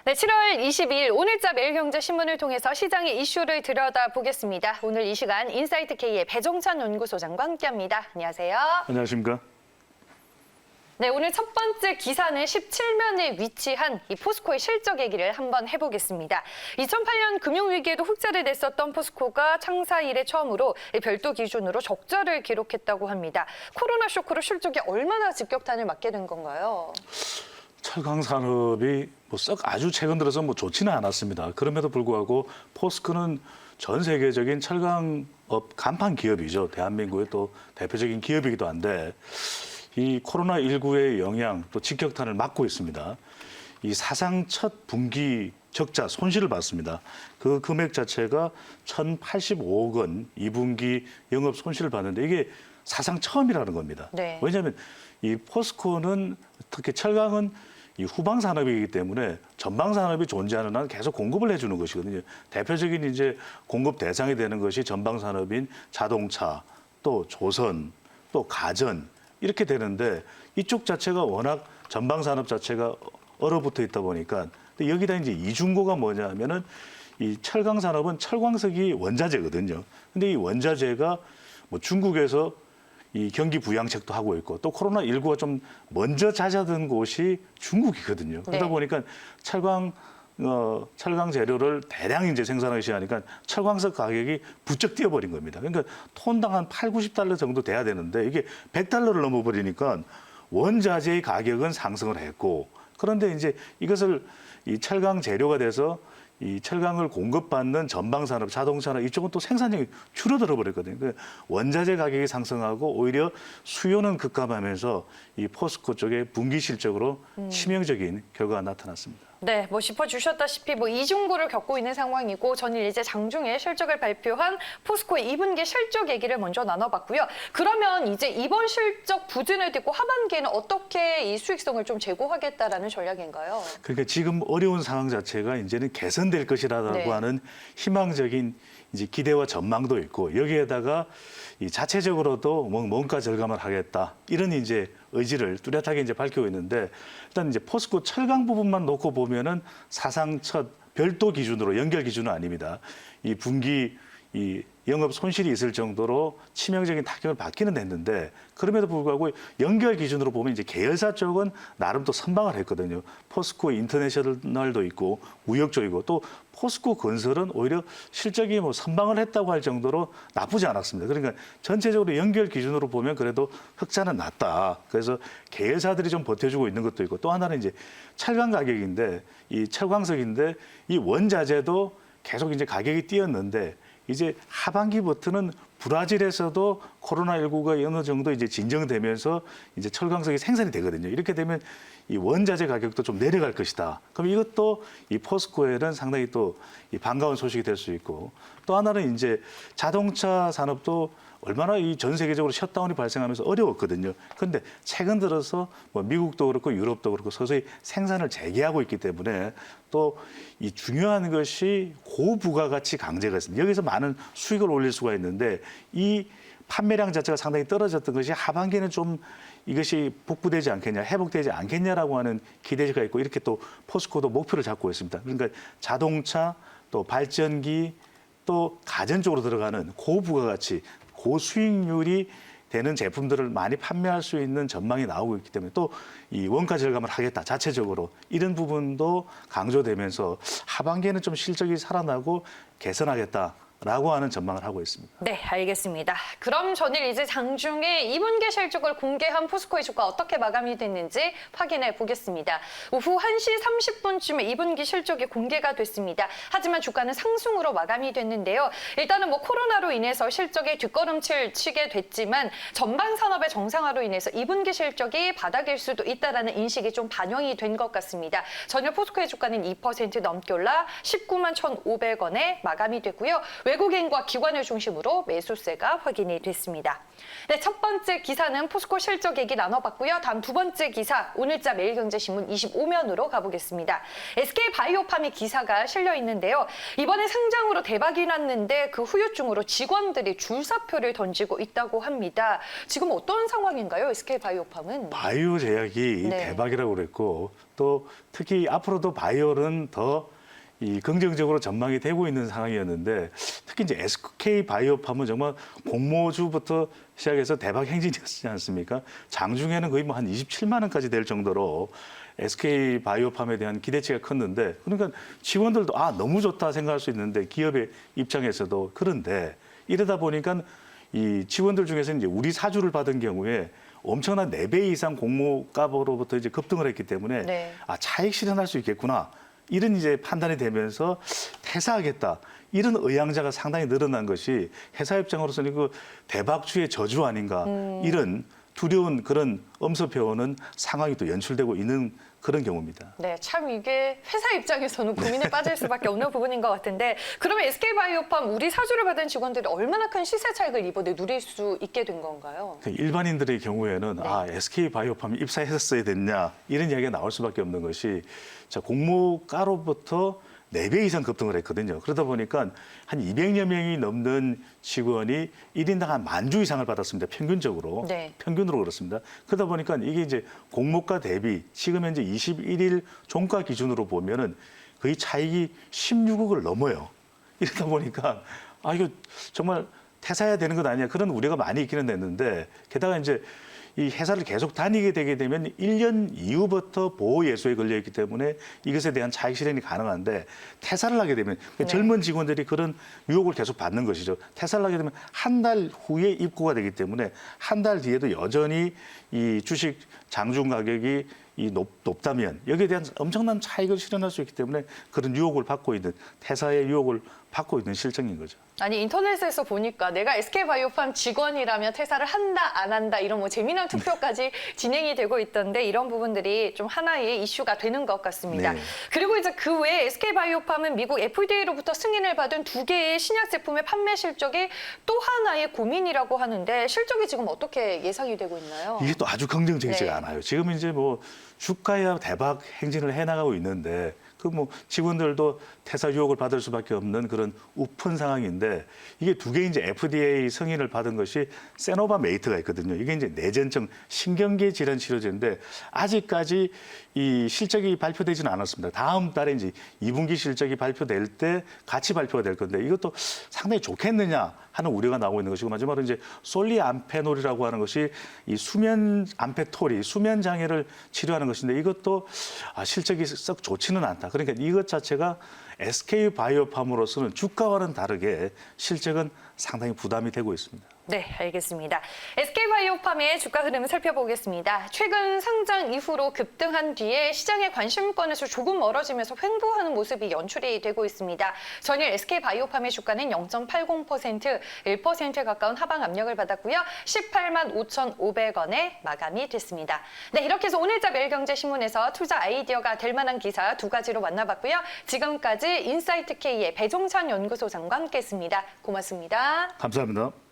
네, 7월 22일 오늘자 매일경제신문을 통해서 시장의 이슈를 들여다보겠습니다. 오늘 이 시간 인사이트K의 배종찬 연구소장과 함께합니다. 안녕하세요. 안녕하십니까? 네, 오늘 첫 번째 기사는 17면에 위치한 이 포스코의 실적 얘기를 한번 해보겠습니다. 2008년 금융위기에도 흑자를 냈었던 포스코가 창사 이래 처음으로 별도 기준으로 적자를 기록했다고 합니다. 코로나 쇼크로 실적이 얼마나 직격탄을 맞게 된 건가요? 철강 산업이 썩 아주 최근 들어서 좋지는 않았습니다. 그럼에도 불구하고 포스코는 전 세계적인 철강업 간판 기업이죠. 대한민국의 또 대표적인 기업이기도 한데 이 코로나19의 영향 또 직격탄을 맞고 있습니다. 이 사상 첫 분기 적자 손실을 봤습니다. 그 금액 자체가 1,085억 원 2분기 영업 손실을 봤는데 이게 사상 처음이라는 겁니다. 네. 왜냐하면 이 포스코는 특히 철강은 이 후방 산업이기 때문에 전방 산업이 존재하는 한 계속 공급을 해주는 것이거든요. 대표적인 이제 공급 대상이 되는 것이 전방 산업인 자동차, 또 조선, 또 가전 이렇게 되는데 이쪽 자체가 워낙 전방 산업 자체가 얼어붙어 있다 보니까 근데 여기다 이제 이중고가 뭐냐면은 이 철강 산업은 철광석이 원자재거든요. 근데 이 원자재가 중국에서 이 경기 부양책도 하고 있고 또 코로나19가 좀 먼저 잦아든 곳이 중국이거든요. 그러다 네. 보니까 철강 재료를 대량 이제 생산하기 시작하니까 철광석 가격이 부쩍 뛰어버린 겁니다. 그러니까 톤당 한 8, 90달러 정도 돼야 되는데 이게 100달러를 넘어버리니까 원자재의 가격은 상승을 했고 그런데 이제 이것을 이 철강 재료가 돼서 이 철강을 공급받는 전방산업, 자동차나 이쪽은 또 생산량이 줄어들어 버렸거든요. 그러니까 원자재 가격이 상승하고 오히려 수요는 급감하면서 이 포스코 쪽의 분기 실적으로 치명적인 결과가 나타났습니다. 네, 짚어주셨다시피 이중고를 겪고 있는 상황이고 전일 이제 장중에 실적을 발표한 포스코의 2분기 실적 얘기를 먼저 나눠봤고요. 그러면 이제 이번 실적 부진을 딛고 하반기에는 어떻게 이 수익성을 좀 제고하겠다라는 전략인가요? 그러니까 지금 어려운 상황 자체가 이제는 개선될 것이라고 네. 하는 희망적인 이제 기대와 전망도 있고 여기에다가 이 자체적으로도 원가 절감을 하겠다 이런 이제 의지를 뚜렷하게 이제 밝히고 있는데 일단 이제 포스코 철강 부분만 놓고 보면은 사상 첫 별도 기준으로 연결 기준은 아닙니다. 이 분기 이 영업 손실이 있을 정도로 치명적인 타격을 받기는 했는데 그럼에도 불구하고 연결 기준으로 보면 이제 계열사 쪽은 나름 또 선방을 했거든요. 포스코 인터내셔널도 있고 무역 쪽이고 또 포스코 건설은 오히려 실적이 선방을 했다고 할 정도로 나쁘지 않았습니다. 그러니까 전체적으로 연결 기준으로 보면 그래도 흑자는 낮다. 그래서 계열사들이 좀 버텨주고 있는 것도 있고 또 하나는 이제 철강 가격인데 이 철광석인데 이 원자재도 계속 이제 가격이 뛰었는데 이제 하반기부터는 브라질에서도 코로나19가 어느 정도 이제 진정되면서 이제 철광석이 생산이 되거든요. 이렇게 되면 이 원자재 가격도 좀 내려갈 것이다. 그럼 이것도 이 포스코에는 상당히 또 이 반가운 소식이 될 수 있고 또 하나는 이제 자동차 산업도 얼마나 이 전 세계적으로 셧다운이 발생하면서 어려웠거든요. 그런데 최근 들어서 미국도 그렇고 유럽도 그렇고 서서히 생산을 재개하고 있기 때문에 또 이 중요한 것이 고부가가치 강제가 있습니다. 여기서 많은 수익을 올릴 수가 있는데 이 판매량 자체가 상당히 떨어졌던 것이 하반기에는 좀 이것이 복구되지 않겠냐, 회복되지 않겠냐라고 하는 기대가 있고 이렇게 또 포스코도 목표를 잡고 있습니다. 그러니까 자동차, 또 발전기, 또 가전 쪽으로 들어가는 고부가가치, 고수익률이 되는 제품들을 많이 판매할 수 있는 전망이 나오고 있기 때문에 또 이 원가 절감을 하겠다 자체적으로 이런 부분도 강조되면서 하반기에는 좀 실적이 살아나고 개선하겠다라고 하는 전망을 하고 있습니다. 네, 알겠습니다. 그럼 전일 이제 장중에 2분기 실적을 공개한 포스코의 주가 어떻게 마감이 됐는지 확인해 보겠습니다. 오후 1시 30분쯤에 2분기 실적이 공개가 됐습니다. 하지만 주가는 상승으로 마감이 됐는데요. 일단은 코로나로 인해서 실적에 뒷걸음질 치게 됐지만 전방 산업의 정상화로 인해서 2분기 실적이 바닥일 수도 있다라는 인식이 좀 반영이 된 것 같습니다. 전일 포스코의 주가는 2% 넘게 올라 19만 1,500원에 마감이 됐고요. 외국인과 기관을 중심으로 매수세가 확인이 됐습니다. 네, 첫 번째 기사는 포스코 실적 얘기 나눠봤고요. 다음 두 번째 기사, 오늘자 매일경제신문 25면으로 가보겠습니다. SK바이오팜의 기사가 실려 있는데요. 이번에 상장으로 대박이 났는데 그 후유증으로 직원들이 줄사표를 던지고 있다고 합니다. 지금 어떤 상황인가요, SK바이오팜은? 바이오 제약이 네. 대박이라고 그랬고 또 특히 앞으로도 바이오는 더 이 긍정적으로 전망이 되고 있는 상황이었는데 특히 이제 SK 바이오팜은 정말 공모주부터 시작해서 대박 행진이었지 않습니까? 장중에는 거의 뭐 한 27만 원까지 될 정도로 SK 바이오팜에 대한 기대치가 컸는데 그러니까 직원들도 너무 좋다 생각할 수 있는데 기업의 입장에서도 그런데 이러다 보니까 이 직원들 중에서 이제 우리 사주를 받은 경우에 엄청난 4배 이상 공모가로부터 이제 급등을 했기 때문에 네. 차익 실현할 수 있겠구나. 이런 이제 판단이 되면서 퇴사하겠다. 이런 의향자가 상당히 늘어난 것이 회사 입장으로서는 그 대박주의 저주 아닌가. 이런 두려운 그런 엄습해오는 상황이 또 연출되고 있는 그런 경우입니다. 네, 참 이게 회사 입장에서는 고민에 빠질 수밖에 없는 부분인 것 같은데 그러면 SK바이오팜 우리 사주를 받은 직원들이 얼마나 큰 시세 차익을 이번에 누릴 수 있게 된 건가요? 일반인들의 경우에는 네. SK바이오팜 입사했었어야 됐냐 이런 이야기가 나올 수밖에 없는 것이 공모가로부터 4배 이상 급등을 했거든요. 그러다 보니까 한 200여 명이 넘는 직원이 1인당 한 10,000주 이상을 받았습니다. 평균적으로. 네. 평균으로 그렇습니다. 그러다 보니까 이게 이제 공모가 대비 지금 현재 21일 종가 기준으로 보면은 거의 차익이 16억을 넘어요. 이러다 보니까 이거 정말 퇴사해야 되는 것 아니냐 그런 우려가 많이 있기는 했는데 게다가 이제 이 회사를 계속 다니게 되게 되면 1년 이후부터 보호예수에 걸려있기 때문에 이것에 대한 차익 실현이 가능한데 퇴사를 하게 되면 네. 젊은 직원들이 그런 유혹을 계속 받는 것이죠. 퇴사를 하게 되면 한 달 후에 입고가 되기 때문에 한 달 뒤에도 여전히 이 주식 장중 가격이 높다면 여기에 대한 엄청난 차익을 실현할 수 있기 때문에 그런 유혹을 받고 있는 퇴사의 유혹을 받고 있는 실정인 거죠. 아니 인터넷에서 보니까 내가 SK바이오팜 직원이라면 퇴사를 한다 안 한다 이런 뭐 재미난 투표까지 진행이 되고 있던데 이런 부분들이 좀 하나의 이슈가 되는 것 같습니다. 네. 그리고 이제 그 외에 SK바이오팜은 미국 FDA로부터 승인을 받은 2개의 신약 제품의 판매 실적이 또 하나의 고민이라고 하는데 실적이 지금 어떻게 예상이 되고 있나요? 이게 또 아주 긍정적이지가 네. 않아요. 지금 이제 뭐 주가야 대박 행진을 해나가고 있는데 그 뭐 직원들도 퇴사 유혹을 받을 수밖에 없는 그런 우픈 상황인데 이게 2개 이제 FDA 승인을 받은 것이 세노바메이트가 있거든요. 이게 이제 내전증 신경계 질환 치료제인데 아직까지 이 실적이 발표되지는 않았습니다. 다음 달에 이제 2분기 실적이 발표될 때 같이 발표가 될 건데 이것도 상당히 좋겠느냐 하는 우려가 나오고 있는 것이고 마지막으로 이제 솔리암페놀이라고 하는 것이 이 수면 암페톨이 수면 장애를 치료하는 것인데 이것도 실적이 썩 좋지는 않다. 그러니까 이것 자체가 SK 바이오팜으로서는 주가와는 다르게 실적은 상당히 부담이 되고 있습니다. 네, 알겠습니다. SK바이오팜의 주가 흐름을 살펴보겠습니다. 최근 상장 이후로 급등한 뒤에 시장의 관심권에서 조금 멀어지면서 횡보하는 모습이 연출이 되고 있습니다. 전일 SK바이오팜의 주가는 0.80%, 1%에 가까운 하방 압력을 받았고요. 185만 5,500원에 마감이 됐습니다. 네, 이렇게 해서 오늘자 매일경제신문에서 투자 아이디어가 될 만한 기사 2가지로 만나봤고요. 지금까지 인사이트K의 배종찬 연구소장과 함께했습니다. 고맙습니다. 감사합니다.